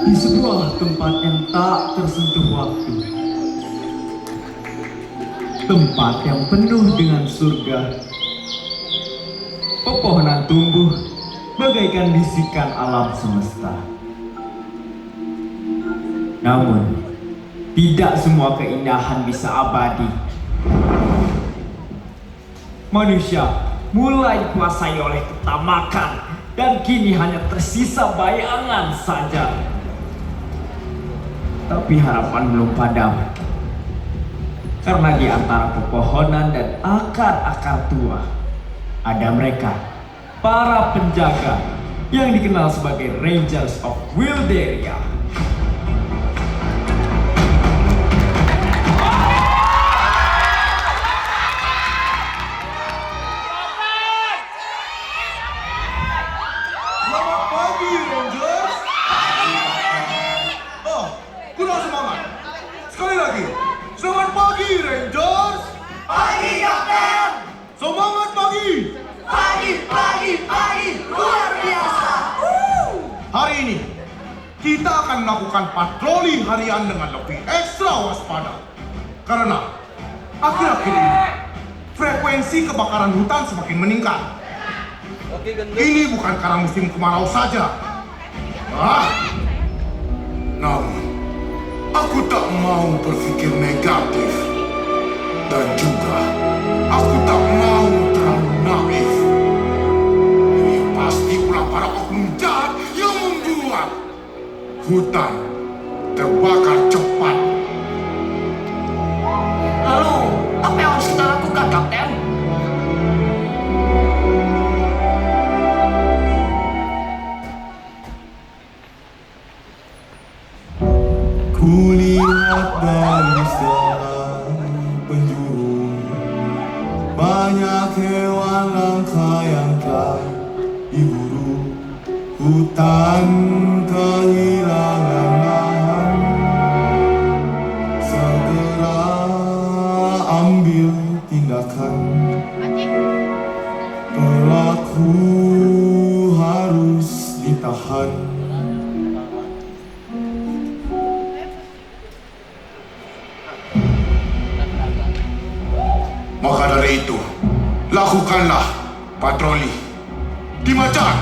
Di sebuah tempat yang tak tersentuh waktu, tempat yang penuh dengan surga, pepohonan tumbuh bagaikan bisikan alam semesta. Namun, tidak semua keindahan bisa abadi. Manusia mulai dikuasai oleh ketamakan dan kini hanya tersisa bayangan saja. Tapi harapan belum padam. Karena di antara pepohonan dan akar-akar tua, ada mereka, para penjaga yang dikenal sebagai Rangers of Wilderia. Selamat pagi, Rangers. Oh, kurang semangat. Sekali lagi. Selamat pagi, Rangers. Pagi, Kapten! Semangat pagi. Pagi! Luar biasa! Hari ini, kita akan melakukan patroli harian dengan lebih ekstra waspada. Karena, akhir-akhir ini, frekuensi kebakaran hutan semakin meningkat. Ini bukan karena musim kemarau saja. Namun, aku tak mau berpikir negatif. Dan juga, aku tak mau terlalu naif. Ini pasti ulah para oknum jahat yang membuat hutan terbakar cepat. Lalu, apa yang harus kita lakukan, Kapten? Kulihat dari segala penjuru, banyak hewan langka yang telah diburu. Hutan kehilangan lahan, segera ambil tindakan. Pelaku harus ditahan. Maka dari itu, lakukanlah patroli. Di Macan,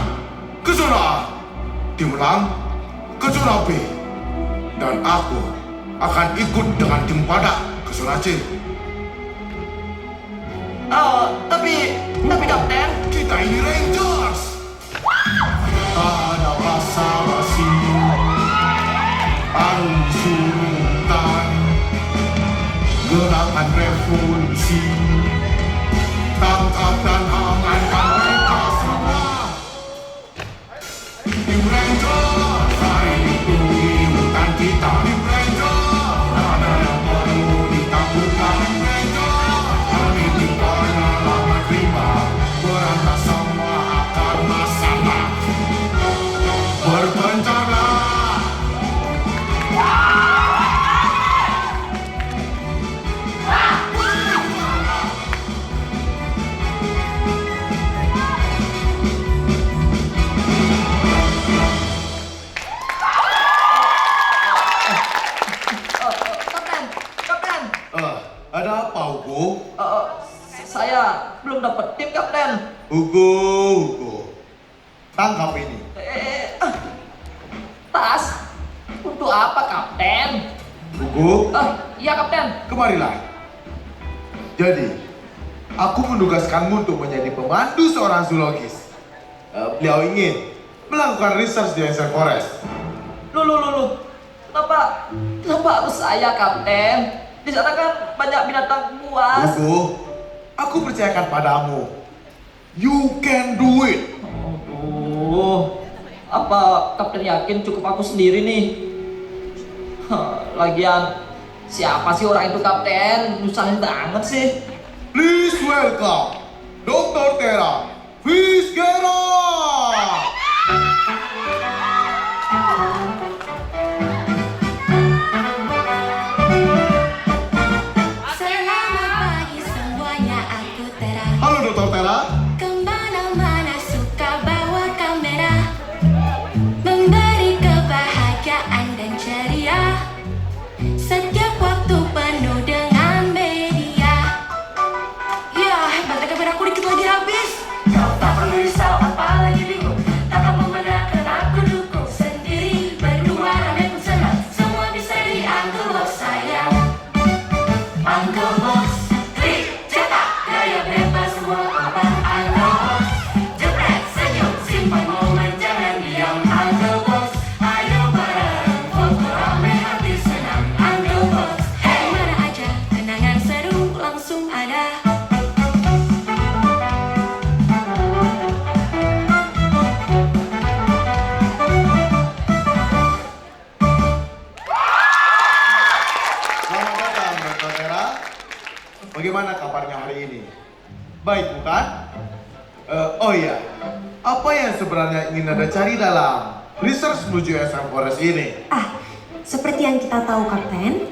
ke zona A. Di Melang, ke zona B. Dan aku akan ikut dengan tim Badak ke zona C. Tapi Kapten, Kita ini Rangers. Tak ada basa-basi. Arus hutan. Gerakan revolusi. Tangkap dan amankan mereka semua. Tim Rangers, hari itu di hutan kita. Tim Rangers, ada yang perlu ditaklukkan. Tim Rangers, kami tinggalnya lama terima. Berantas semua akar masalah. Berpencarlah. Kapten, Ada apa, Hugo? saya belum dapat tim, Kapten. Hugo. Tangkap ini. Tas? Untuk apa, Kapten? Hugo, Iya, Kapten. kemarilah. Jadi, aku menugaskanmu untuk menjadi pemandu seorang zoologis. Beliau ingin melakukan research di Enser Forest. Loh. Kenapa harus saya, Kapten? Di sana kan banyak binatang buas. Hugo, aku percayakan padamu. You can do it. Aduh, apa Kapten yakin cukup aku sendiri nih? Lagian, siapa sih orang itu, Kapten? Nyusahin banget sih. Please welcome Dr. Tera Vizquera. Selamat pagi semuanya, aku Tera. Halo Dr. Tera. Kemana-mana suka bawa kamera, memberi kebahagiaan Baik, bukan? Oh iya, apa yang sebenarnya ingin Anda cari dalam research menuju SM Forest ini? Seperti yang kita tahu, Kapten,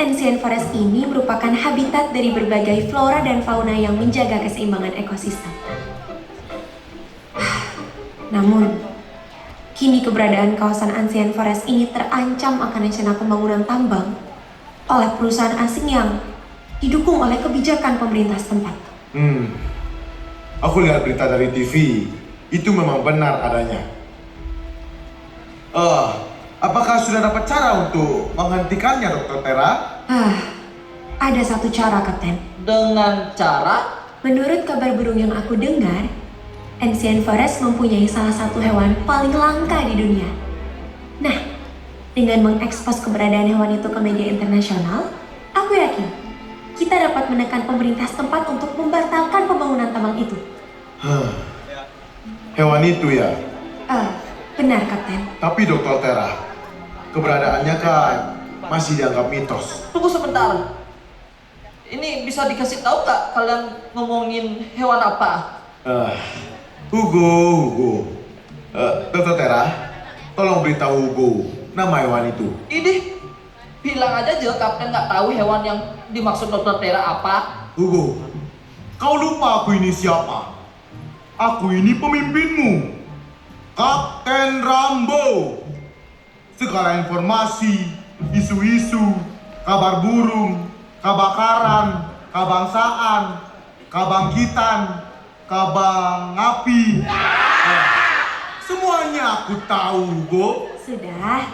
Ancient Forest ini merupakan habitat dari berbagai flora dan fauna yang menjaga keseimbangan ekosistem. Namun, kini keberadaan kawasan Ancient Forest ini terancam akan rencana pembangunan tambang oleh perusahaan asing yang didukung oleh kebijakan pemerintah setempat. Aku lihat berita dari TV, itu memang benar adanya. Apakah sudah dapat cara untuk menghentikannya, Dr. Tera? Ada satu cara, Kapten. Dengan cara Menurut kabar burung yang aku dengar, Ancient Forest mempunyai salah satu hewan paling langka di dunia. Nah, dengan mengekspos keberadaan hewan itu ke media internasional, aku yakin kita dapat menekan pemerintah setempat untuk membatalkan pembangunan tambang itu. Hewan itu ya? Benar, Kapten. Tapi Dr. Tera, keberadaannya kan masih dianggap mitos. tunggu sebentar. Ini bisa dikasih tahu nggak kalian ngomongin hewan apa? Hugo. Dr. Tera, tolong beritahu Hugo nama hewan itu. Ini bilang aja Kapten nggak tahu hewan yang dimaksud Dokter Tera apa. Hugo, kau lupa aku ini siapa? Aku ini pemimpinmu, Kapten Rambo. Segala informasi, isu-isu, kabar burung, kabakaran, kabangsaan, kabangkitan, kabang api. Semuanya aku tahu, Hugo. Sudah.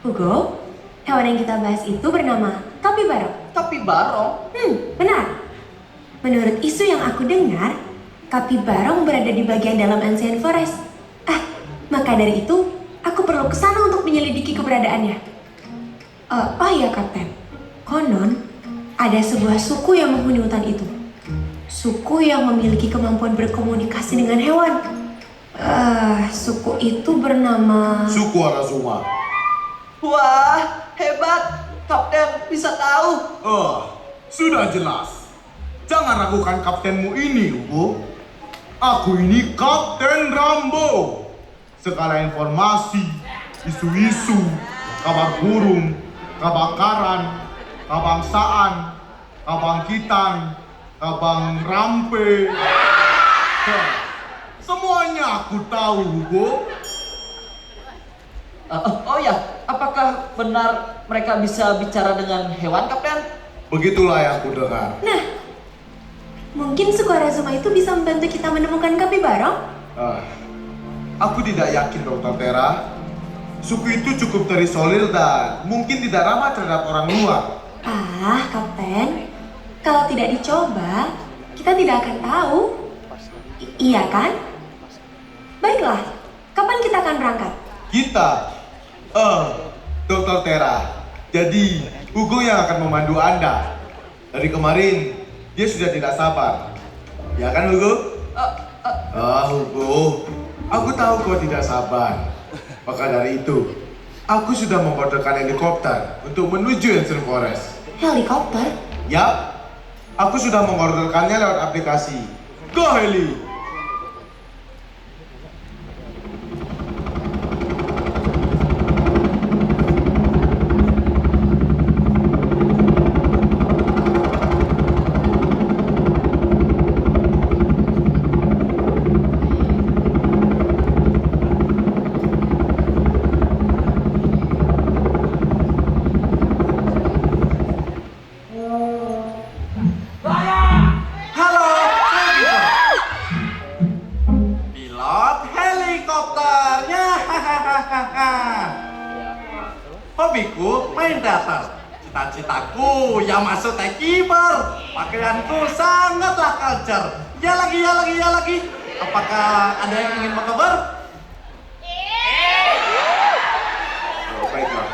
Hugo, hewan yang kita bahas itu bernama kapibaro. Tapi Barong, Benar. Menurut isu yang aku dengar, kapibaro berada di bagian dalam Ancient Forest. Maka dari itu, aku perlu ke sana untuk menyelidiki keberadaannya. Oh iya, Kapten. Konon, ada sebuah suku yang menghuni hutan itu. Suku yang memiliki kemampuan berkomunikasi dengan hewan. Suku itu bernama... Suku Arazuma. wah hebat. Kapten bisa tahu. Sudah jelas. Jangan ragukan kaptenmu ini, Hugo. Aku ini Kapten Rambo. Segala informasi, isu-isu, kabar burung, kabakaran, kabangsaan, kabangkitan, kabang rampe. Semuanya aku tahu, Hugo. Oh ya, apakah benar mereka bisa bicara dengan hewan, Kapten? Begitulah yang aku dengar. Nah, mungkin suku Arazuma itu bisa membantu kita menemukan kapibaro? Aku tidak yakin, Dr. Tera. Suku itu cukup terisolir dan mungkin tidak ramah terhadap orang luar. Kapten, kalau tidak dicoba, kita tidak akan tahu. Iya kan? Baiklah, kapan kita akan berangkat? Kita, Dr. Tera. Jadi, Hugo yang akan memandu Anda. Dari kemarin, dia sudah tidak sabar. Ya kan, Hugo? Hugo, aku tahu kau tidak sabar. Maka dari itu, aku sudah mengorderkan helikopter untuk menuju Ancient Forest. Helikopter? Yap, aku sudah mengorderkannya lewat aplikasi. Go Heli! Hobiku main teater. Cita-citaku yang masuk T-Keeper. Pakaianku sangatlah culture. Ya lagi. Apakah ada yang ingin berkabar? Baiklah,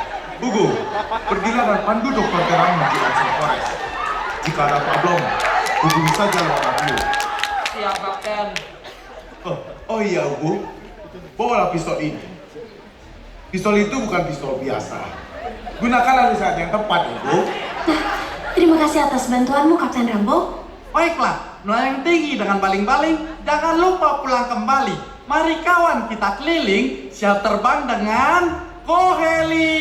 Hugo, pergilah dan pandu Dr. Tera menuju Ancient Forest. Jika ada problem, hubungi saja lewat radio. Siap, Kapten. Oh iya, Hugo, bawalah pistol ini. Pistol itu bukan pistol biasa. Gunakanlah di saat yang tepat, Hugo. Terima kasih atas bantuanmu, Kapten Rambo. Baiklah, yang tinggi dengan baling-baling, jangan lupa pulang kembali. Mari kawan kita keliling, siap terbang dengan Koheli.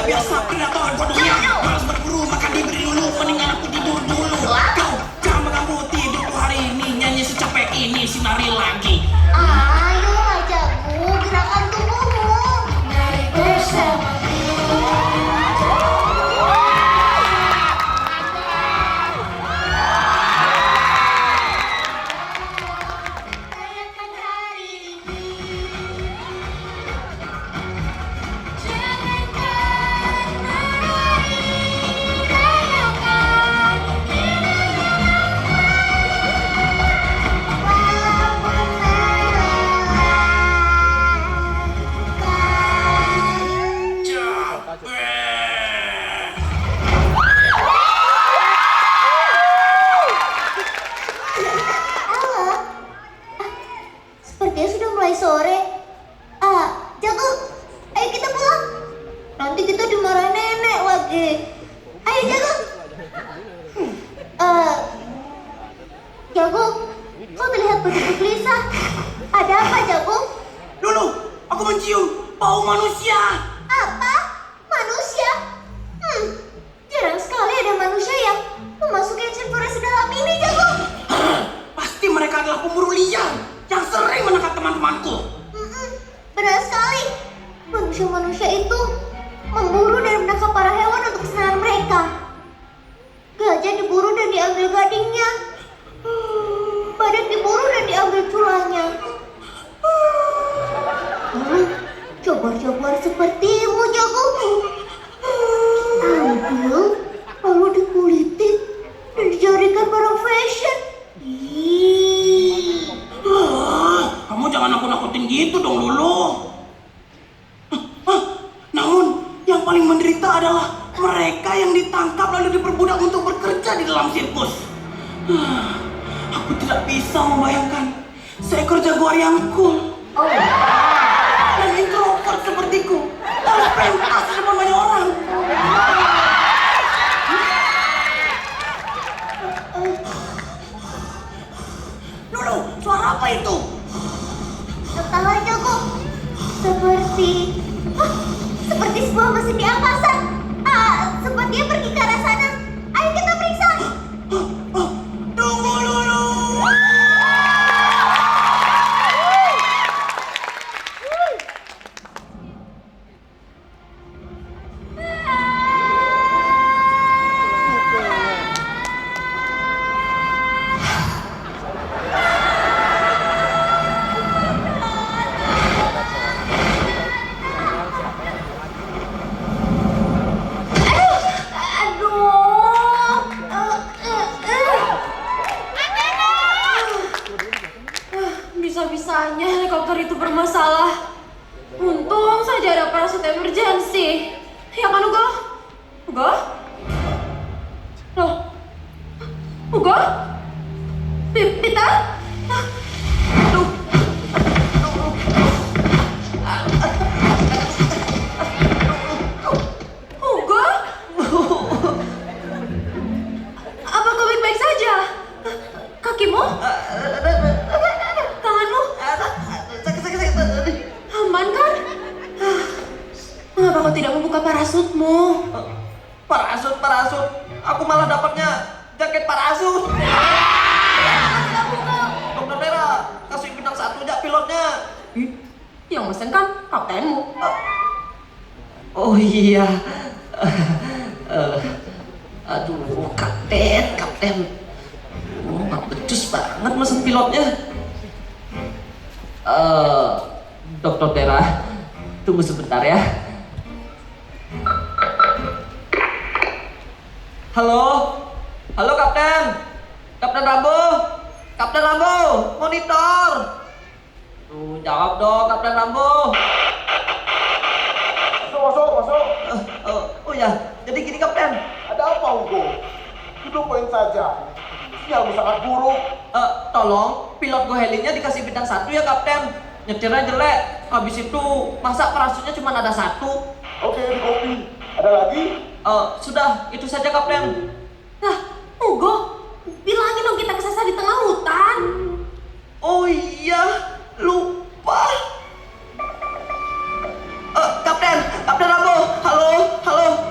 Biasa pernah bahan bodohnya. Malas berburu makan diberi dulu, mendingan aku tidur dulu. Kau jangan mengganggu tidurku hari ini. Nyanyi secapek ini, sinari lagi. Ayo ajakku, gerakan tubuhmu. Mari bersama. Rayakan hari ini. Jangankan menari, rayakan walaupun melelahkan. Sepertinya sudah mulai sore. Jago, ayo kita pulang. Nanti kita dimarahin nenek lagi. Ayo Jago. Jago, kau terlihat begitu gelisah. Ada apa Jago? Dulu, aku mencium bau manusia. Apa? Manusia? Jarang sekali ada manusia yang memasuki ancient forest dalam ini, Jago. Pasti mereka adalah pemburu liar yang sering menangkap teman-temanku. Benar sekali. Manusia-manusia itu memburu dan menangkap para hewan untuk kesenangan mereka. Gajah diburu dan diambil gadingnya. Badak diburu dan diambil tulangnya. Coba-coba sepertimu, Jago. Ambil, lalu dikulitin dan dijadikan barang fashion. Kamu jangan nakut-nakutin gitu dong, Lulu. Namun, yang paling menderita adalah mereka yang ditangkap lalu diperbudak untuk bekerja di dalam sirkus. Aku tidak bisa membayangkan seekor jaguar yang cool dan introvert sepertiku harus pentas di depan banyak orang. Lulu, suara apa itu? Entahlah, Jago. Seperti sebuah mesin di angkasa. Sepertinya pergi ke arah sana. Ayo kita periksa. Tunggu, Lulu. Bisa-bisanya helikopter itu bermasalah. Untung saja ada parasut emergency. Ya kan, Ugo? Ugo? Loh? Ugo? Pita? Aduh. Ugo? Tanganmu Sakit. aman kan? Mengapa kau tidak membuka parasutmu? Parasut. Aku malah dapatnya jaket parasut. Dokter Tera, kasih bintang 1 aja pilotnya. Yang mesen kan kaptenmu. Oh iya. Aduh, kapten. Oh, nggak becus banget mesen pilotnya. Dokter Tera, tunggu sebentar ya. Halo kapten. Kapten Rambo, monitor. Tuh, jawab dong Kapten Rambo. Masuk. Oh ya, jadi gini kapten. Ada apa, Hugo? Duduk poin saja. Sinyalmu sangat buruk. Tolong pilot Gohelinnya dikasih bintang 1 ya kapten. Nyetirnya jelek. Habis itu masa parasutnya cuma ada 1. Oke, di kopi. Ada lagi? Sudah, itu saja kapten. Nah, Hugo, bilangin dong kita kesasar di tengah hutan. Oh iya, lupa. Kapten Rambo, halo,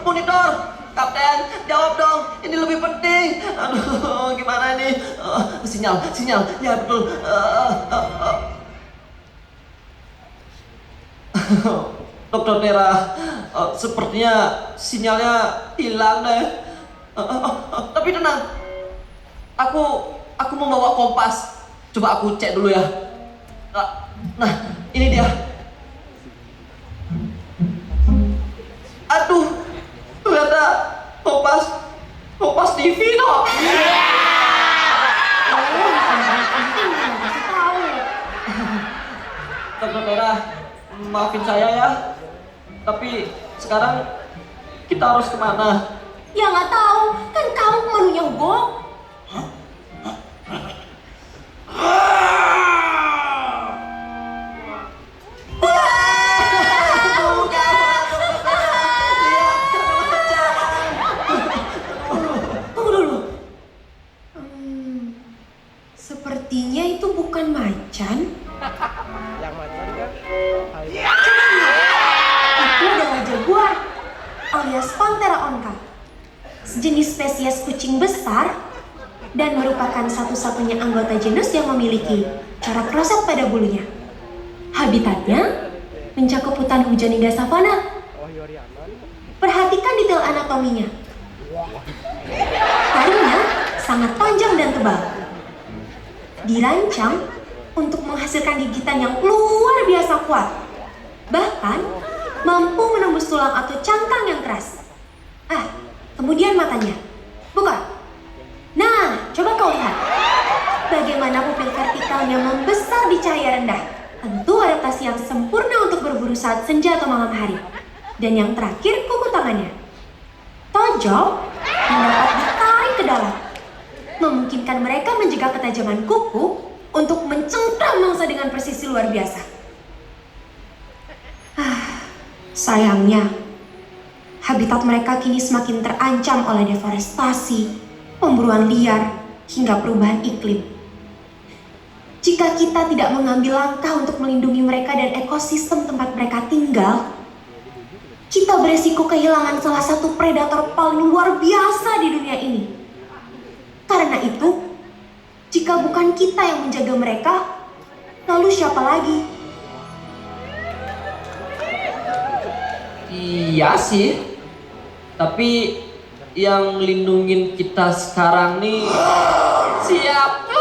monitor. Kapten, jawab dong, ini lebih penting. Aduh, gimana ini? Sinyal, ya betul. Dokter Tera, sepertinya sinyalnya hilang deh. Tapi tenang, aku membawa kompas. Coba aku cek dulu ya. Nah, ini dia. Aduh, ternyata kompas TV dong. Penting kasih tahu. Dokter Tera, maafin saya ya. Tapi sekarang kita harus kemana? Ya nggak tahu, kan kamu pemenuhnya Hugo. Tunggu dulu. Sepertinya itu bukan macan. Itu adalah jaguar alias Panthera onca, sejenis spesies kucing besar dan merupakan satu-satunya anggota genus yang memiliki corak roset pada bulunya. Habitatnya mencakup hutan hujan hingga savana. Perhatikan detail anatominya. Taringnya sangat panjang dan tebal. Dirancang untuk menghasilkan gigitan yang luar biasa kuat. Bahkan mampu menembus tulang atau cangkang yang keras. Kemudian matanya. Buka. Nah, coba kau lihat. Bagaimana pupil vertikalnya membesar di cahaya rendah. Tentu adaptasi yang sempurna untuk berburu saat senja atau malam hari. Dan yang terakhir, kuku tangannya. Tojol yang dapat ditarik ke dalam. Memungkinkan mereka menjaga ketajaman kuku untuk mencengkram mangsa dengan presisi luar biasa. Sayangnya, habitat mereka kini semakin terancam oleh deforestasi, pemburuan liar, hingga perubahan iklim. Jika kita tidak mengambil langkah untuk melindungi mereka dan ekosistem tempat mereka tinggal, kita beresiko kehilangan salah satu predator paling luar biasa di dunia ini. Karena itu, jika bukan kita yang menjaga mereka, lalu siapa lagi? Iya sih. Tapi yang lindungin kita sekarang nih siapa?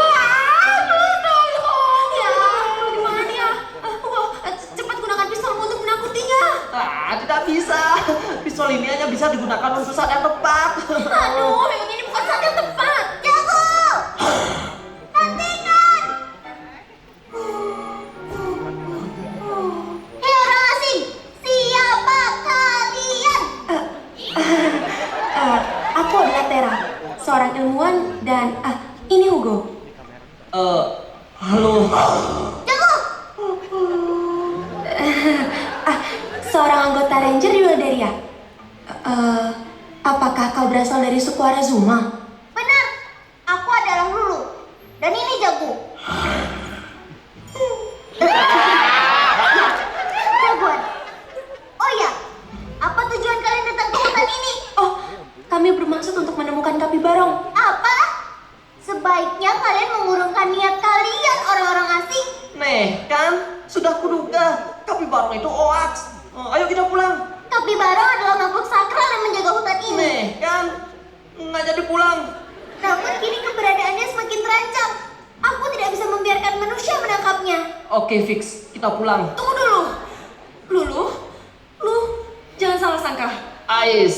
Cepat gunakan pistolmu untuk menakutinya. Tidak bisa. Pistol ini hanya bisa digunakan untuk saat yang tepat. Aduh, memang ini bukan saat yang tepat. Jago! Hentikan! Hei orang asing, siapa kalian? Aku adalah Tera, seorang ilmuwan dan ini Hugo. Halo. Jago! Seorang anggota ranger di Wilderia. Apakah kau berasal dari suku Arazuma? Benar, aku adalah Lulu. Dan ini Jago. Jagoan. Oh ya, apa tujuan kalian datang ke hutan ini? Oh, kami bermaksud untuk menemukan Kapi Barong. Apa? Sebaiknya kalian mengurungkan niat kalian, orang-orang asing. Nih, kan? Sudah kuduga. Kapi Barong itu hoax. Ayo kita pulang. Kapi Barong adalah makhluk sakral yang menjaga hutan ini. Nih, kan? Nggak jadi pulang. Namun kini keberadaannya semakin terancam. Aku tidak bisa membiarkan manusia menangkapnya. Oke, fix. Kita pulang. Tunggu dulu. Lu jangan salah sangka. Ais,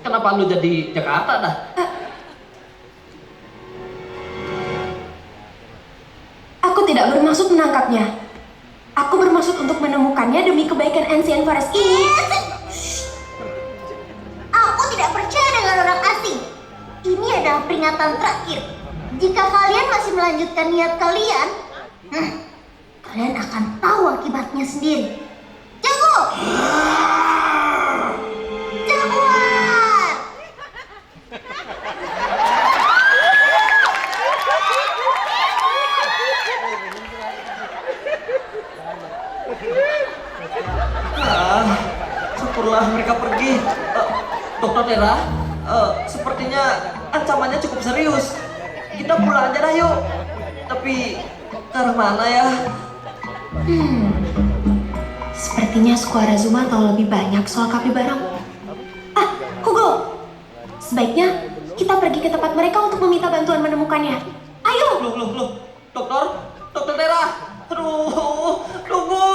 kenapa lu jadi Jakarta dah? Aku tidak bermaksud menangkapnya. Aku bermaksud untuk menemukannya demi kebaikan Ancient Forest ini. Aku tidak percaya dengan orang asing. Ini adalah peringatan terakhir. Jika kalian masih melanjutkan niat kalian, kalian akan tahu akibatnya sendiri. Jago! Jagoan! Syukurlah mereka pergi. Dokter Tera, sepertinya ancamannya cukup serius. Kita pulang aja dah yuk. Tapi ke arah mana ya? Sepertinya Squarazuma tahu lebih banyak soal Kapi Barong. Hugo, sebaiknya kita pergi ke tempat mereka untuk meminta bantuan menemukannya. Ayo! Loh, Dokter Tera. Aduh, tunggu.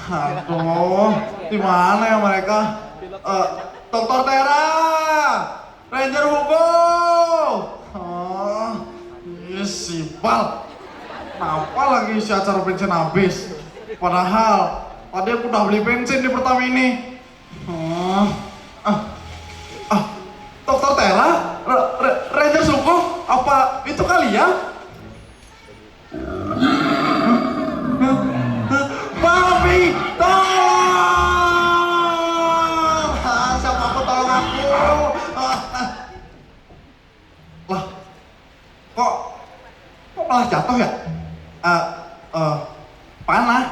Aduh, di mana ya mereka? Dokter Tera, Ranger Hugo. Sipal. Kenapa lagi isi acara bensin habis? Padahal tadi aku udah beli bensin di Pertamini. Dokter Tera, Ranger Hugo, apa itu kalian? Babi, tolong! Siapa aku, tolong aku! Lah, kok malah jatuh ya? Panah.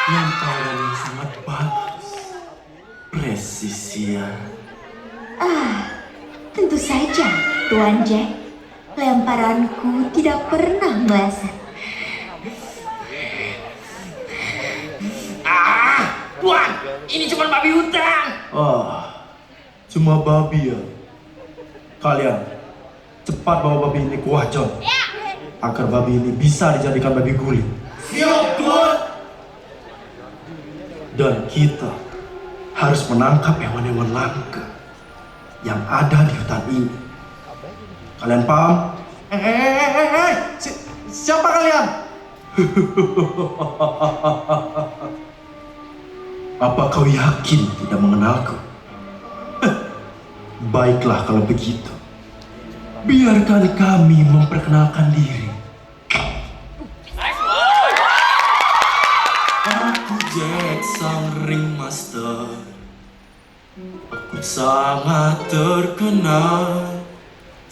Lemparan yang sangat bagus, presisia. Tentu saja, Tuan Jack. Lemparanku tidak pernah meleset. Tuan, ini cuma babi hutan. Cuma babi ya. Kalian cepat bawa babi ini ke Wahjon, agar babi ini bisa dijadikan babi guling. Siap, Tuan. Dan kita harus menangkap hewan-hewan langka yang ada di hutan ini. Kalian paham? Siapa kalian? Apa kau yakin tidak mengenalku? Baiklah kalau begitu. Biarkan kami memperkenalkan diri. Aku Jack, sang ringmaster. Aku sangat terkenal.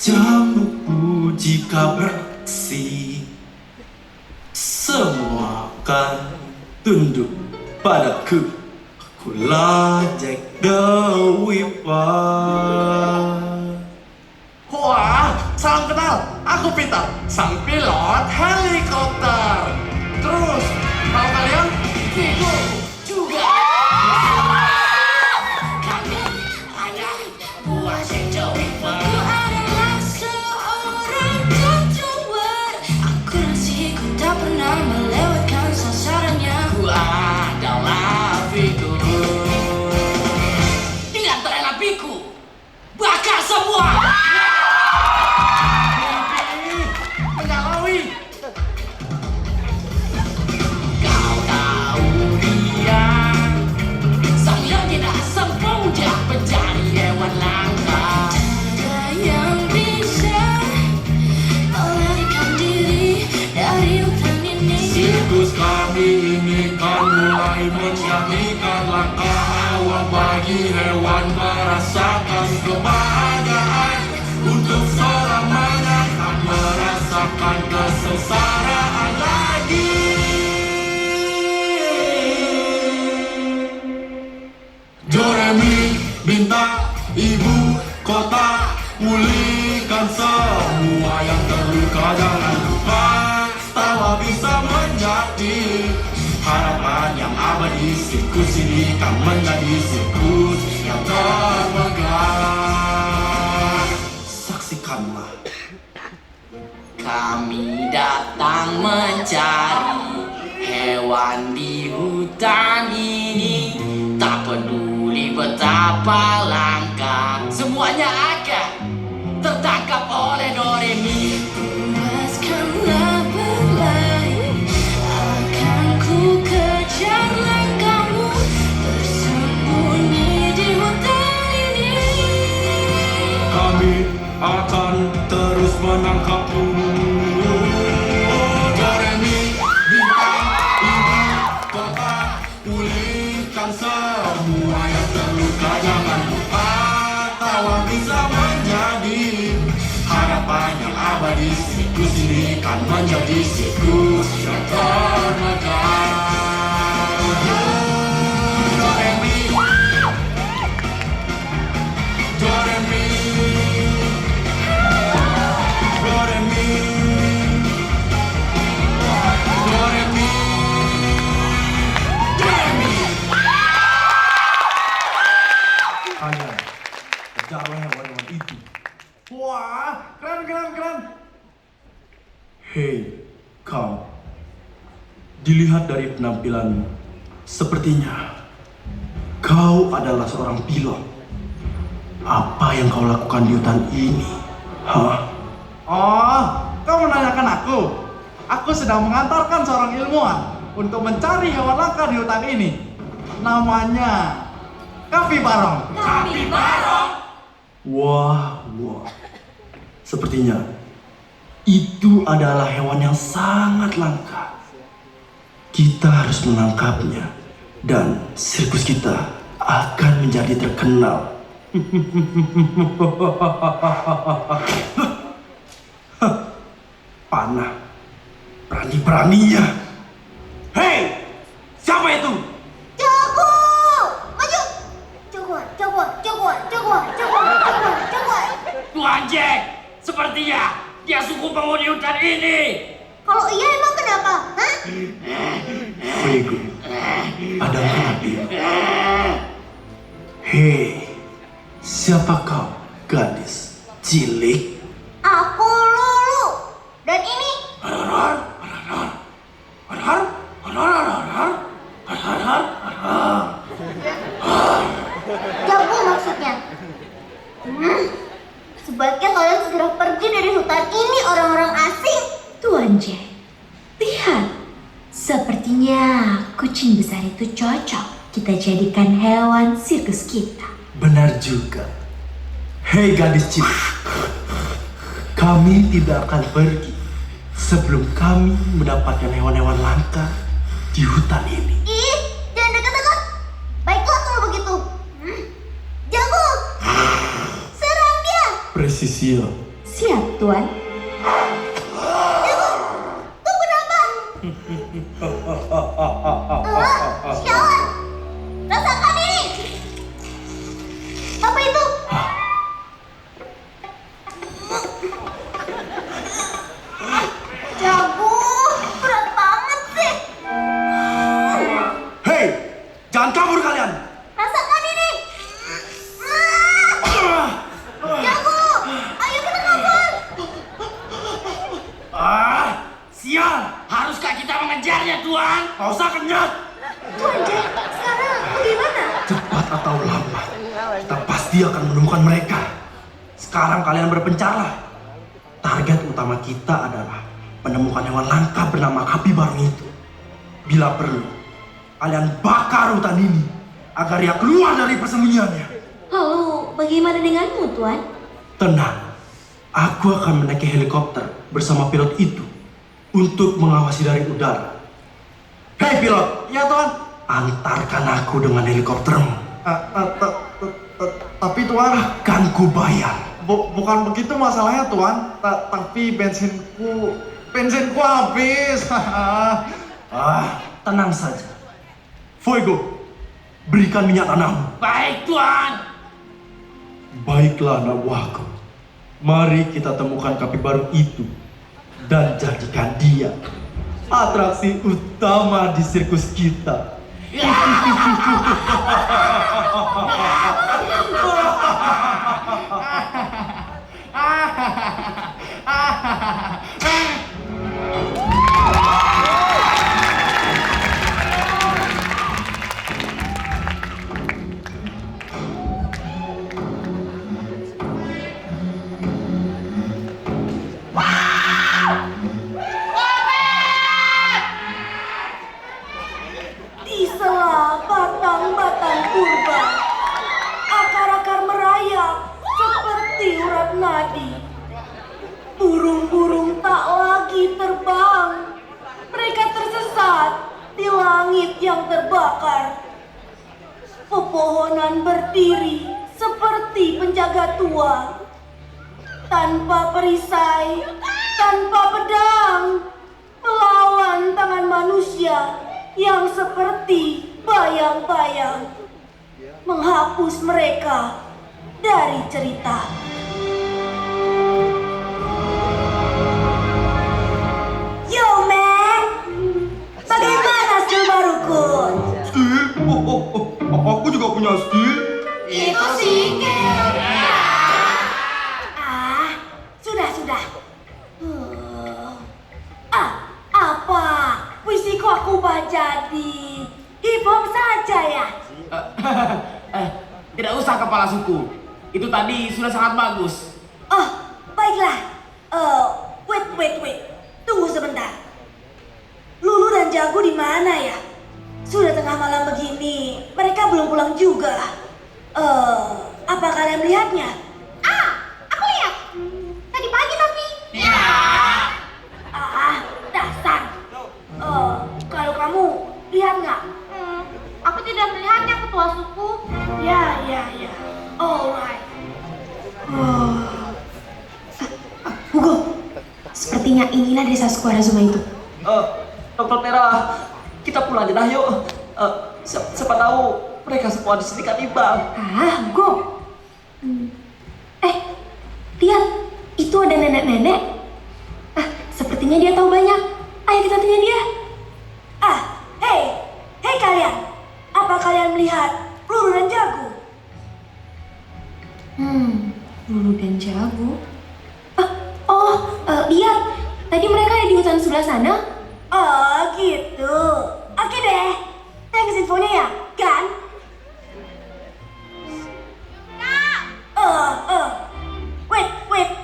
Jamuku jika beraksi, semua akan tunduk padaku. Akulah Jack the Whipper. Wah, salam kenal. Aku Peter, sang pilot helikopter. Terus, kalau kalian? Vigo juga. Kami adalah buah Jack the Whipper. Aku adalah seorang Jack the Whipper. Akurasiku tak pernah melewatkan sasarannya. Aku adalah Vigo. Dengan teranapiku, bakar semua. kami ini kan mulai menjadikan langkah awal bagi hewan merasakan kebahagiaan. Untuk selamanya tak merasakan kesengsaraan lagi. Doremi, bintang, ibu, kota, pulihkan semua yang terluka. Jangan lupa, tawa bisa menjadi harapan yang abadi. Sirkus ini kan menjadi sirkus yang termegah. Saksikanlah. Kami datang mencari hewan di hutan ini. Tak peduli betapa langka, semuanya akan tertangkap oleh Doremi. Puaskanlah berlari, akan ku kejar langkahmu, bersembunyi di hutan ini. Kami akan terus menangkapmu. Oh, Doremi, bintang, ibu, kota, pulihkan semua yang terluka. Jangan lupa, tawa bisa menjadi harapan yang abadi. Sirkus ini kan menjadi sirkus yang termegah. Doremi, Doremi, Doremi, Doremi, Doremi. Kalian kejarlah hewan-hewan itu. Wah, keren. Hei, kau. Dilihat dari penampilanmu, sepertinya kau adalah seorang pilot. Apa yang kau lakukan di hutan ini? Hah? Oh, kau menanyakan aku? Aku sedang mengantarkan seorang ilmuwan untuk mencari hewan langka di hutan ini. Namanya Kapibarong. Wah. Sepertinya itu adalah hewan yang sangat langka. Kita harus menangkapnya dan sirkus kita akan menjadi terkenal. Panah, berani-beraninya. Hei, siapa itu? Jago! Maju! Jagoan. Tuan Jack, sepertinya dia suku penghuni hutan ini. Kalau iya emang kenapa? Hah? Fuego, ada apa? Hei, siapa kau, gadis cilik? Aku Lulu. Dan ini Jago maksudnya. Sebaiknya kalian segera pergi dari hutan ini, orang-orang asing. Tuan Jack, lihat. Sepertinya kucing besar itu cocok kita jadikan hewan sirkus kita. Benar juga. Hei gadis cilik, kami tidak akan pergi sebelum kami mendapatkan hewan-hewan langka di hutan ini. Ih, jangan dekat-dekat. Baiklah kalau begitu. Jago, serang dia. Presisio. Siap, Tuan. Jago, tunggu kenapa? Sialan, rasakan ini. Apa itu? Jago, berat banget sih. Hei, jangan kabur kalian. Rasakan ini. Jago, ayo kita kabur. Sial. Haruskah kita mengejarnya, Tuan? Kau usah kenyat. Tuan Jack, sekarang bagaimana? Cepat atau lambat, kita pasti akan menemukan mereka. Sekarang kalian berpencarlah. Target utama kita adalah menemukan hewan langka bernama Kapibarong itu. Bila perlu, kalian bakar hutan ini agar ia keluar dari persembunyiannya. Lalu, bagaimana denganmu, Tuan? Tenang, aku akan menaiki helikopter bersama pilot itu untuk mengawasi dari udara. Hei, Hei pilot, Ya Tuan. antarkan aku dengan helikoptermu. Tapi Tuan, Akan kubayar. bukan begitu masalahnya Tuan. Tapi bensinku habis. Tenang saja. Fuego, berikan minyak tanammu. Baik, Tuan. Baiklah anak buahku. Mari kita temukan kapibaro itu dan jadikan dia atraksi utama di sirkus kita. Di sela batang-batang purba, akar-akar merayap seperti urat nadi. Burung-burung tak lagi terbang, mereka tersesat di langit yang terbakar. Pepohonan berdiri seperti penjaga tua, tanpa perisai, tanpa pedang, melawan tangan manusia yang seperti bayang-bayang, menghapus mereka dari cerita. Yo man, bagaimana skill baruku? Skill? Aku juga punya skill. Itu skill. Sudah. Apa? Puisiku aku ubah jadi hip hop saja ya? Tidak usah kepala suku. Itu tadi sudah sangat bagus. Oh, baiklah. Wait. Tunggu sebentar. Lulu dan Jago di mana ya? Sudah tengah malam begini, mereka belum pulang juga. Apa kalian melihatnya? Aku lihat. Tadi pagi tapi. Dasar. Kalau kamu lihat nggak? Aku tidak melihatnya, ketua suku. Ya. Alright. Hugo, sepertinya inilah desa suku Arazuma itu. Dokter Tera, kita pulang aja dah yuk. Siapa tahu mereka semua di sini kanibal. Hugo. Lihat, itu ada nenek-nenek. Sepertinya dia tahu banyak. Ayo kita tanya dia. Hei kalian. Apa kalian melihat Lulu dan Jago? Lulu dan Jago. Lihat. Tadi mereka ada di hutan sebelah sana. Oh, gitu. Oke deh. Thanks infonya ya, kan?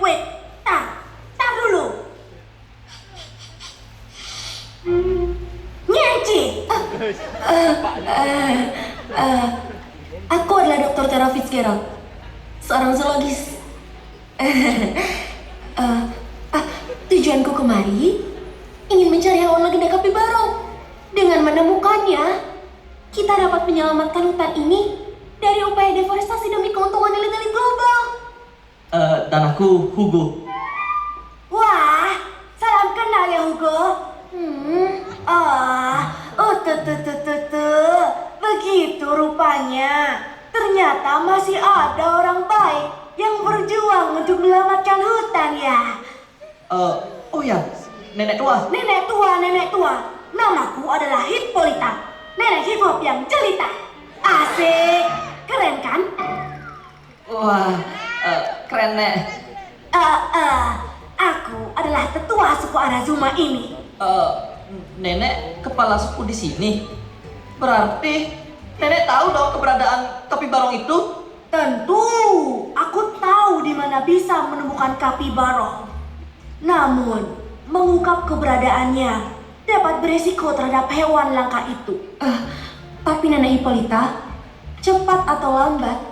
Wait. Tar dulu. Nyanci. Aku adalah Dr. Tera Fitzgerald, seorang zoologis. Tujuanku kemari ingin mencari hewan legenda kapibaro. Dengan menemukannya, kita dapat menyelamatkan hutan ini dari upaya deforestasi demi keuntungan elit-elit global. Dan aku Hugo. Wah, salam kenal ya Hugo. Begitu rupanya. Ternyata masih ada orang baik yang berjuang untuk menyelamatkan hutan ya. Oh ya, nenek tua. Nenek tua. Namaku adalah Hippolyta, nenek hip hop yang jelita. Asik, keren kan? Wah, keren nek. Aku adalah tetua suku Arazuma ini. Nenek kepala suku di sini. Berarti nenek tahu dong keberadaan kapibaro itu? Tentu, aku tahu di mana bisa menemukan kapibaro. Namun, mengungkap keberadaannya dapat beresiko terhadap hewan langka itu. Tapi Nenek Hippolyta, cepat atau lambat,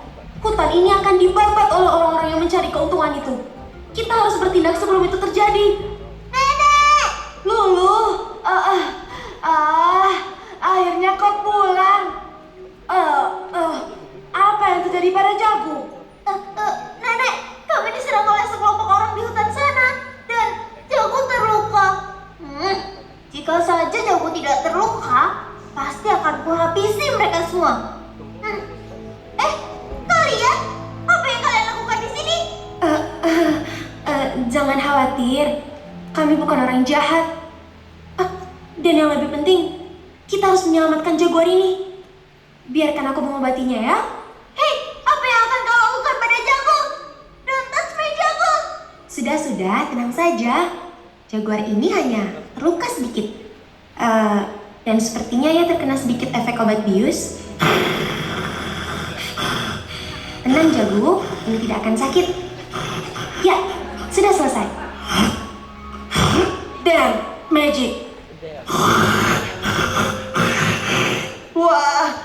hutan ini akan dibabat oleh orang-orang yang mencari keuntungan itu. Kita harus bertindak sebelum itu terjadi. Nenek! Lulu! aku habisi mereka semua. Kalian? Apa yang kalian lakukan di sini? Jangan khawatir, kami bukan orang jahat. Dan yang lebih penting, kita harus menyelamatkan jaguar ini. Biarkan aku mengobatinya ya. Hei, apa yang akan kau lakukan pada jago? Don't touch my jago. Sudah, tenang saja. Jaguar ini hanya terluka sedikit. Dan sepertinya ia terkena sedikit efek obat bius. Tenang Jagu, ini tidak akan sakit. Ya, sudah selesai. Dan magic. Wah,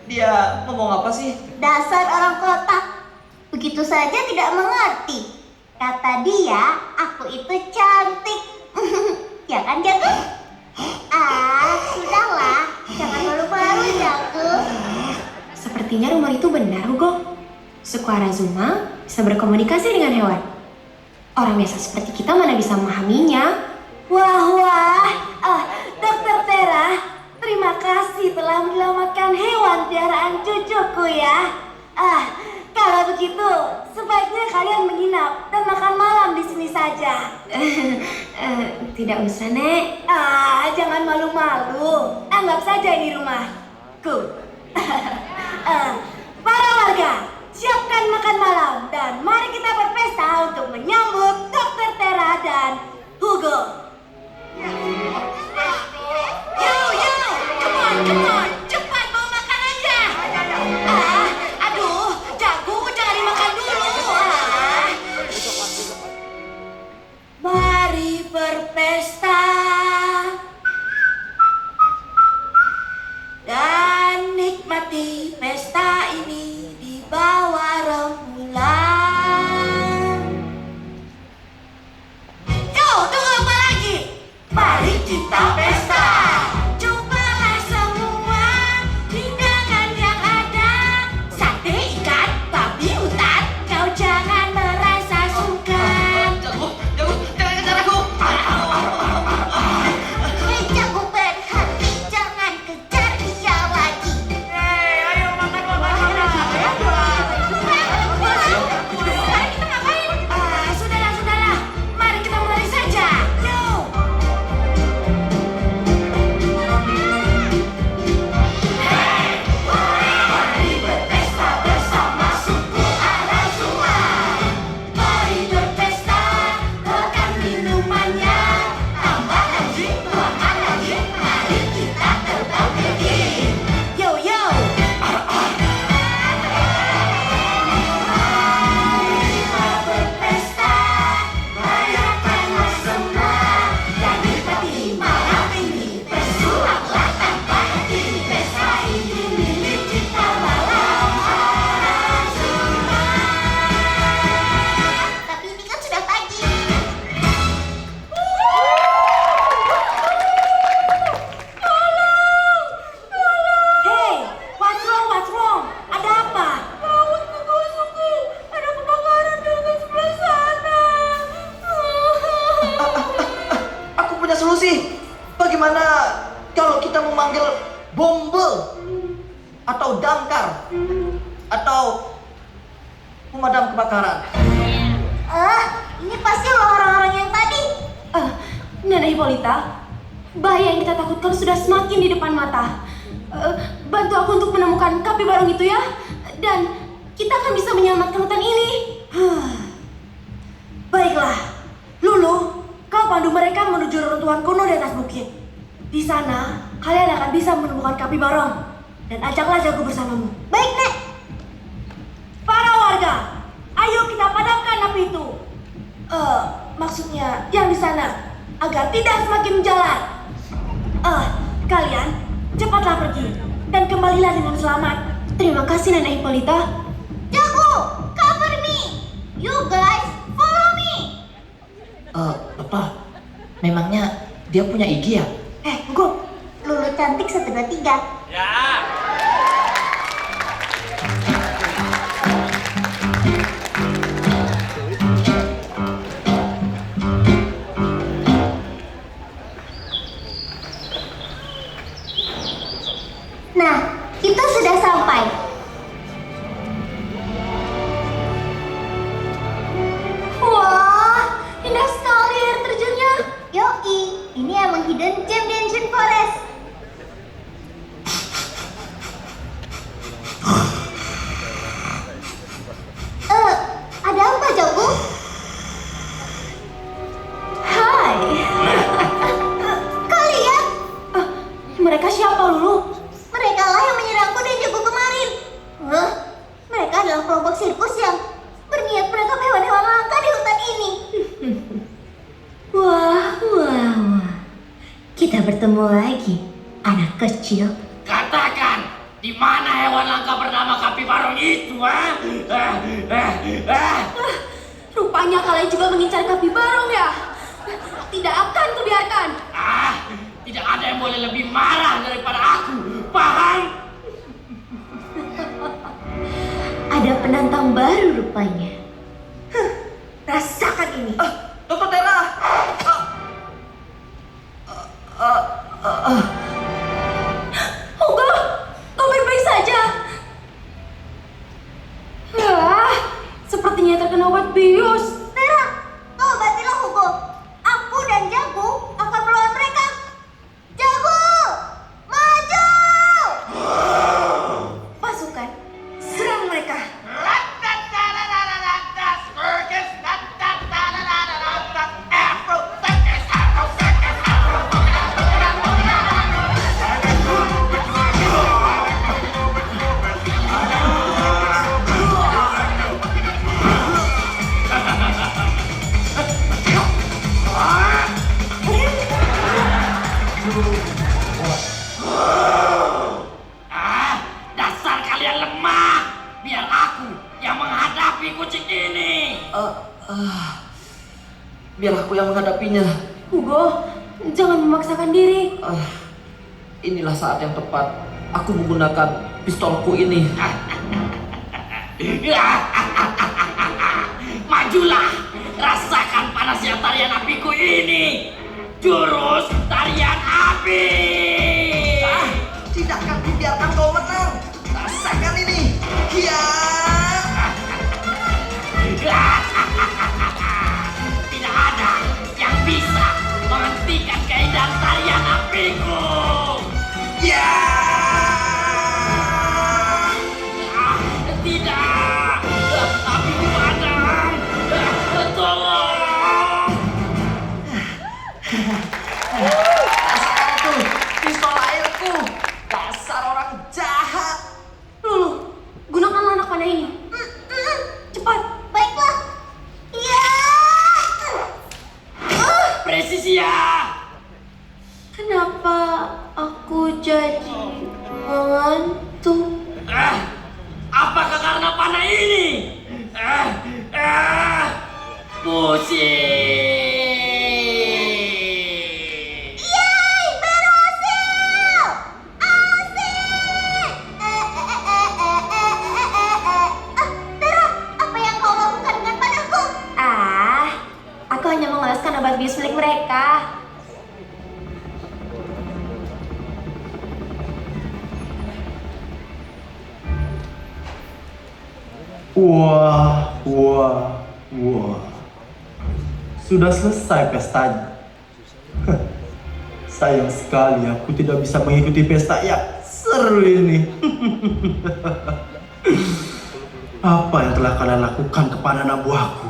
dia ngomong apa sih? Dasar orang kota. Begitu saja tidak mengerti. Kata dia, aku itu cantik. Ya kan, Jago? Sudahlah. Jangan malu-malu, Jago. Sepertinya rumor itu benar, Hugo. Suku Arazuma bisa berkomunikasi dengan hewan. Orang biasa seperti kita mana bisa memahaminya. Wah, Dokter Tera, terima kasih telah menyelamatkan hewan piaraan cucuku ya. Kalau begitu, sebaiknya kalian menginap dan makan malam di sini saja. Tidak usah, Nek. Jangan malu-malu. Anggap saja ini rumahku. Para warga, siapkan makan malam dan mari kita berpesta untuk menyambut Dokter Tera dan Hugo. Yo, come on, cepat bawa makanannya. Aduh, Jago jangan dimakan dulu. Mari berpesta dan nikmati pesta ini di bawah rembulan. Yo, tunggu apa lagi? Mari kita pesta. Cobalah semua hidangan yang ada. Sate ikan, babi hutan. Kau jangan merasa sungkan. Jago, jangan kejar aku. Hei, Jago berhati, jangan kejar dia lagi. Ayo makan. Sekarang kita ngapain? Sudahlah. Mari kita mulai saja. Yo. Mari berpesta bersama suku Arazuma. Mari berpesta, makan minumannya. Tambah lagi, tuangkan lagi. Mari kita terbang pergi. Yo. Berpesta, rayakanlah semua dan nikmati malam ini. Bersulaplah tanpa henti. Pesta ini milik kita malam Arazuma. Tapi ini kan sudah pagi. Hey, what's wrong? Ada apa? Gawat kuku. Ada kebakaran di sebelah sana. Aku punya solusi. Bagaimana kalau kita memanggil bombe atau damkar atau pemadam kebakaran? Ini pasti orang-orang yang tadi. Nana Hippolyta, bahaya yang kita takutkan sudah semakin di depan mata. Bantu aku untuk menemukan Kapi Barong itu ya. Dan kita akan bisa menyelamatkan hutan ini. Baiklah, Lulu, kau pandu mereka menuju reruntuhan kuno di atas bukit. Di sana, kalian akan bisa menemukan Kapi Barong. Dan ajaklah Jago bersamamu. Baik, Nek. Para warga, ayo kita padamkan api itu. Maksudnya yang di sana, agar tidak semakin menjalar. Kalian cepatlah pergi dan kembalilah dengan selamat. Terima kasih Nana Hippolyta. Jago, cover me. You guys, follow me. Apa? Memangnya dia punya IG ya? Hugo, Lulu cantik 1, 2, 3. Nah, kita sudah sampai. Wah, indah sekali air terjunnya. Yoi, ini emang hidden gem di Ancient Forest. Ada apa, Jago? Hai. Kalian? Mereka siapa, Lulu? Mereka lah yang menyerangku dan Jago kemarin. Mereka adalah kelompok sirkus yang berniat menangkap hewan-hewan langka di hutan ini. Wah. Kita bertemu lagi, anak kecil. Katakan, di mana hewan langka bernama Kapibarong itu, ha? Rupanya kalian juga mengincar Kapibarong ya? Tidak akan kubiarkan. Tidak ada yang boleh lebih marah daripada aku, paham? Ada penantang baru rupanya. Rasakan ini. Dokter Tera. Hugo, kau baik-baik saja? Sepertinya terkena obat bius. Tera, kau obatilah Hugo. Aku dan Jago akan melawan mereka. Jago, maju! Pasukan, serang mereka. Dasar kalian lemah. Biar aku yang menghadapi kucing ini. Biar aku yang menghadapinya. Hugo, jangan memaksakan diri. Inilah saat yang tepat. Aku menggunakan pistolku ini. Majulah, rasakan panasnya tarian apiku ini. Jurus tarian api. Tidak akan kubiarkan kau menang. Rasakan ini. Tidak ada yang bisa menghentikan keindahan tarian apiku. Tidak, apiku padam. Tolong. Rasakan itu. Pistol airku. Dasar orang jahat. Lulu, gunakanlah anak panah ini. Cepat. Baiklah. Iya. Presisia. Kenapa aku jadi mengantuk? Apakah karena panah ini? Pusing. Yeay, berhasil! Asik! Tera, apa yang kau lakukan dengan padaku? Aku hanya mengoleskan obat bius milik mereka. Wah. Sudah selesai pestanya. Sayang sekali aku tidak bisa mengikuti pesta yang seru ini. Apa yang telah kalian lakukan kepada anak buahku?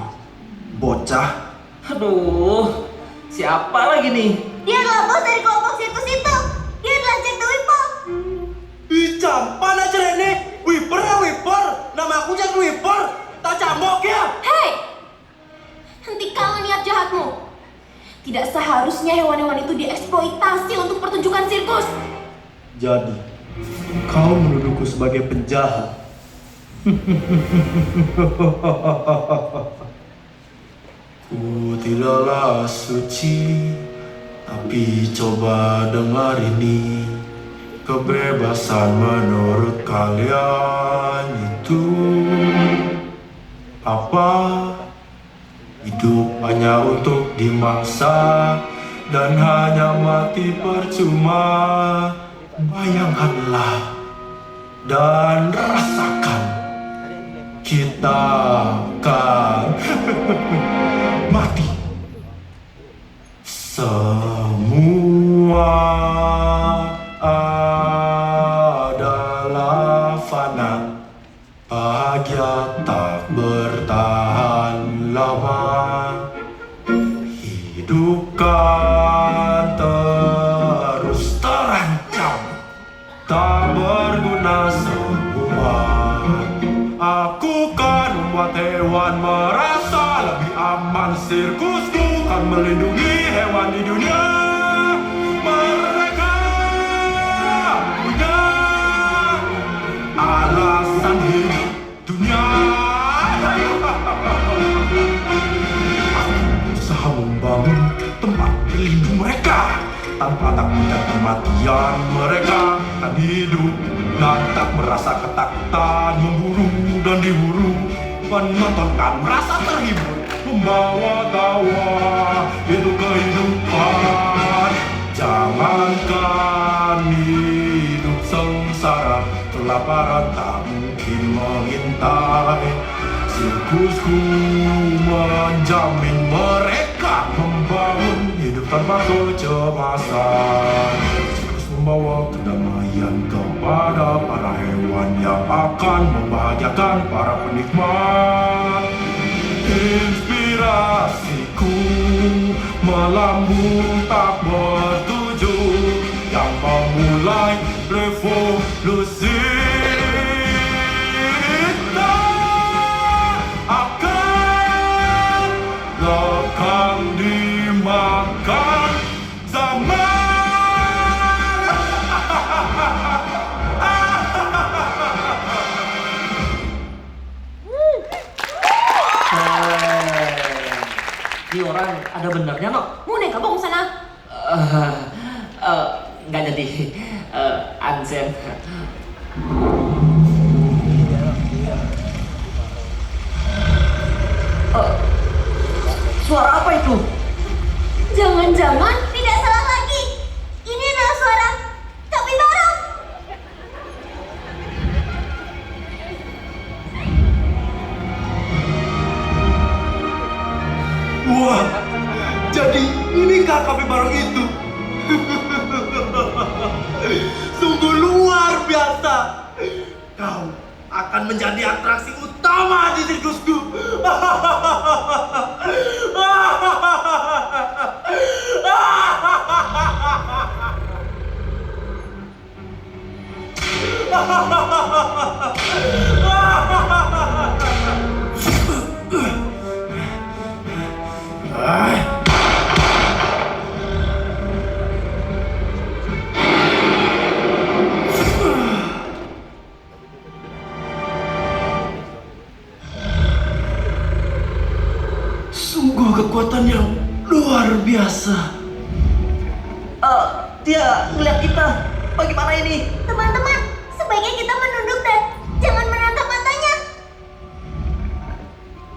Bocah. Aduh, siapa lagi nih? Dia adalah bos dari kelompok sirkus itu. Dia adalah Jack the Whipple. Ijam, mana cerene? Whipper. Nama aku Jack Whipper. Tak cambok ya? Hei! Hentikanlah niat jahatmu. Tidak seharusnya hewan-hewan itu dieksploitasi untuk pertunjukan sirkus. Jadi, kau menuduhku sebagai penjahat. Ku tidaklah suci, tapi coba dengar ini. Kebebasan menurut kalian itu apa? Hidup hanya untuk dimangsa dan hanya mati percuma. Bayangkanlah dan rasakan, kita akan mati. Semua adalah fana, bahagia tak bertahan lama. Hidup kan terus terancam, tak berguna semua. Aku kan membuat hewan merasa lebih aman. Sirkusku kan melindungi hewan di dunia. Mereka punya alasan hidup dunia. Aku berusaha membangun tempat berlindung mereka. Tanpa takut dan kematian, mereka akan hidup dan tak merasa ketakutan, memburu dan diburu. Penonton kan merasa terhibur, membawa tawa itu kehidupan. Jangankan hidup sengsara, kelaparan tak mungkin mengintai. Sirkusku menjamin mereka membangun hidup tanpa kecemasan. Sirkus membawa kedamaian kepada para hewan yang akan membahagiakan para penikmat. Inspirasiku melambung tak bertujuh, yang memulai revolusi. Lekang dimakan zaman. Ini orang ada benernya, no? Mune kabung sana. Nggak jadi. Ansen. Suara apa itu? Jangan-jangan tidak salah lagi. Ini adalah suara kapibara. Wah, jadi inikah kapibara itu? Sungguh luar biasa. Kau akan menjadi atraksi utama di sirkusku. Sungguh kekuatan yang luar biasa. Dia ngeliat kita. Bagaimana ini? Teman-teman, sebaiknya kita menunduk dan jangan menatap matanya.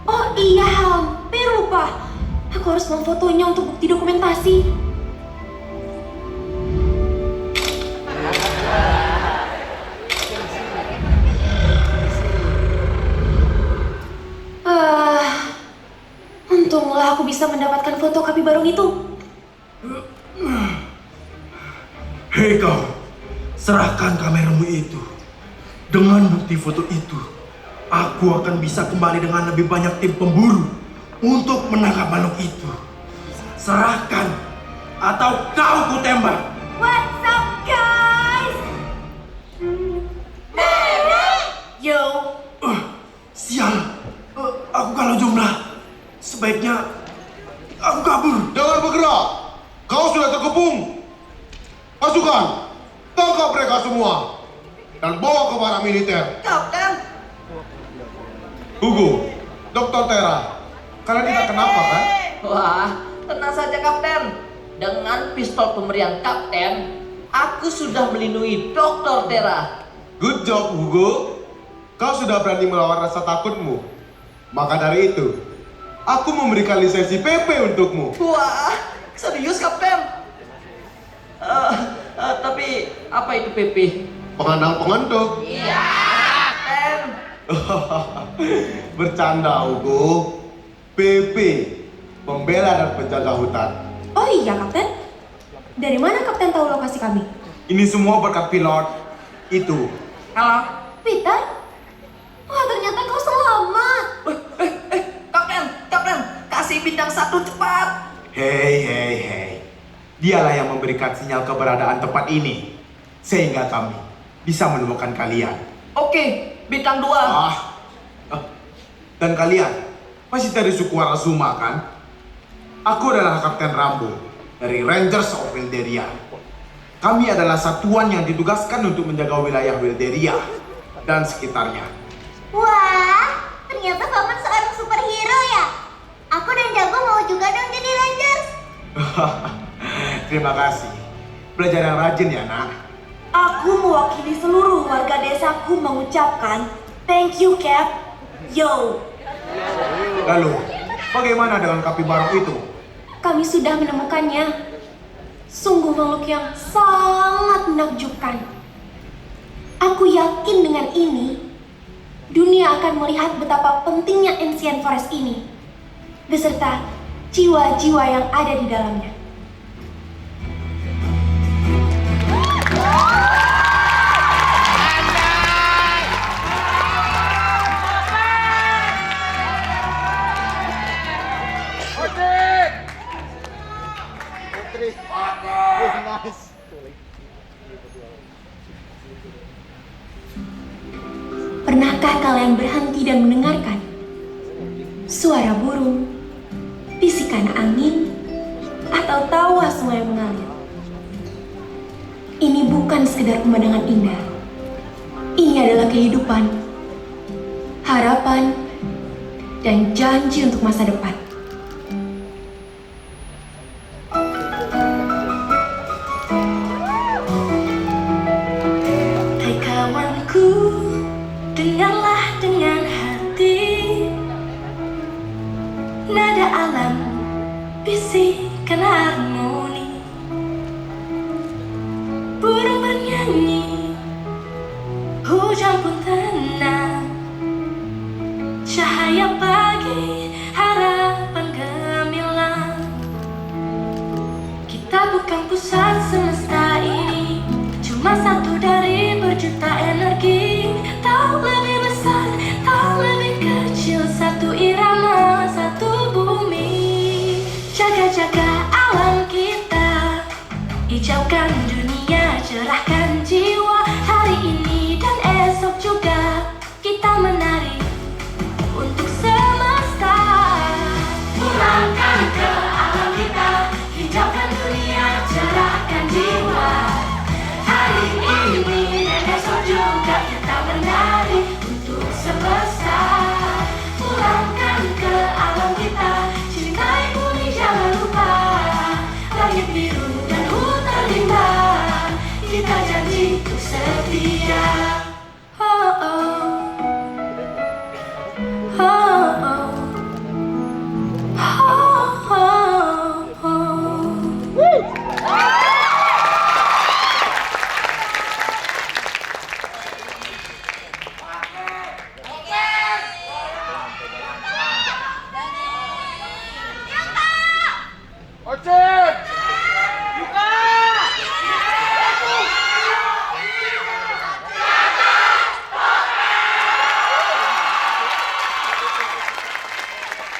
Oh iya, hampir lupa. Aku harus memfotonya untuk bukti dokumentasi. Untunglah aku bisa mendapatkan foto kapibarung itu. Hei kau, serahkan kameramu itu. Dengan bukti foto itu, aku akan bisa kembali dengan lebih banyak tim pemburu untuk menangkap makhluk itu. Serahkan, atau kau kutembak. What's up, guys? Yo. Sial, aku kalah jumlah. Sebaiknya aku kabur. Jangan bergerak. Kau sudah terkepung. Pasukan, tangkap mereka semua dan bawa ke markas militer. Kapten. Hugo, Dr. Tera, kalian tidak kenapa kan? Wah, tenang saja, Kapten. Dengan pistol pemberian Kapten, aku sudah melindungi Dr. Tera. Good job, Hugo. Kau sudah berani melawan rasa takutmu. Maka dari itu, aku memberikan lisensi PP untukmu. Wah, serius, Kapten? Tapi apa itu PP? Pengendal pengenduk. Iya, Kapten. Bercanda, Ugo. PP, pembela dan penjaga hutan. Oh iya, Kapten. Dari mana Kapten tahu lokasi kami? Ini semua berkat pilot itu. Halo. Peter? Wah, ternyata kau selamat. Kapten, kasih bintang 1 cepat. Hei. Dialah yang memberikan sinyal keberadaan tempat ini. Sehingga kami bisa menemukan kalian. Oke, bintang 2. Dan kalian masih dari suku Arazuma kan? Aku adalah Kapten Rambo dari Rangers of Wilderia. Kami adalah satuan yang ditugaskan untuk menjaga wilayah Wilderia dan sekitarnya. Wah, ternyata paman seorang superhero ya. Aku dan Jago mau juga dong jadi Rangers. Terima kasih. Belajar yang rajin ya, nak. Aku mewakili seluruh warga desaku mengucapkan thank you, Cap. Yo. Lalu, bagaimana dengan kapibara itu? Kami sudah menemukannya. Sungguh makhluk yang sangat menakjubkan. Aku yakin dengan ini, dunia akan melihat betapa pentingnya Ancient Forest ini, beserta jiwa-jiwa yang ada di dalamnya. Pernahkah kalian berhenti dan mendengarkan suara burung, bisikan angin, atau tawa sungai mengalir? Ini bukan sekedar pemandangan indah. Ini adalah kehidupan, harapan, dan janji untuk masa depan. Hai kawanku, dengarlah dengan hati nada alam, bisikan harmoni. Burung bernyanyi, hujan pun tenang. Cahaya pagi, harapan gemilang. Kita bukan pusat semesta ini, cuma satu dari berjuta energi. Tak lebih besar, tak lebih kecil, satu irama, satu bumi. Jaga-jaga alam kita, hijaukan dunia, cerahkan jiwa. Hari ini dan esok juga kita menari untuk semesta. Pulangkan ke alam kita, hijaukan dunia, cerahkan jiwa. Hari ini dan esok juga kita menari untuk semesta. Pulangkan ke alam kita, cintai bumi jangan lupa. Langit biru dan hutan indah, kita janji untuk setia.